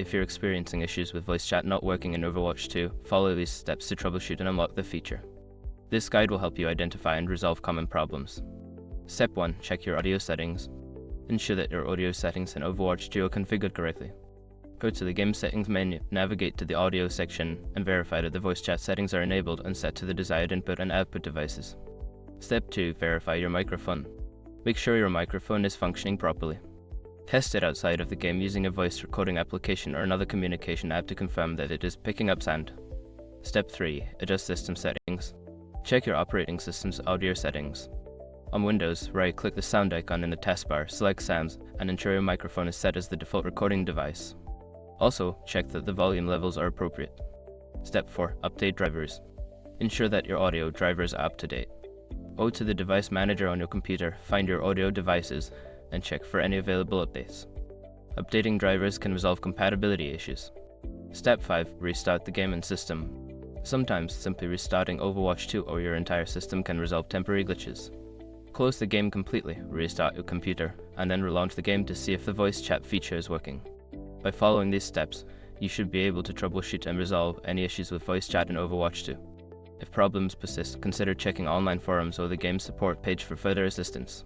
If you're experiencing issues with voice chat not working in Overwatch 2, follow these steps to troubleshoot and unlock the feature. This guide will help you identify and resolve common problems. Step 1. Check your audio settings. Ensure that your audio settings in Overwatch 2 are configured correctly. Go to the Game Settings menu, navigate to the Audio section, and verify that the voice chat settings are enabled and set to the desired input and output devices. Step 2. Verify your microphone. Make sure your microphone is functioning properly. Test it outside of the game using a voice recording application or another communication app to confirm that it is picking up sound. Step 3. Adjust system settings. Check your operating system's audio settings. On Windows, right-click the sound icon in the taskbar, select Sounds, and ensure your microphone is set as the default recording device. Also, check that the volume levels are appropriate. Step 4. Update drivers. Ensure that your audio drivers are up to date. Go to the device manager on your computer, find your audio devices, and check for any available updates. Updating drivers can resolve compatibility issues. Step 5. Restart the game and system. Sometimes, simply restarting Overwatch 2 or your entire system can resolve temporary glitches. Close the game completely, restart your computer, and then relaunch the game to see if the voice chat feature is working. By following these steps, you should be able to troubleshoot and resolve any issues with voice chat in Overwatch 2. If problems persist, consider checking online forums or the game's support page for further assistance.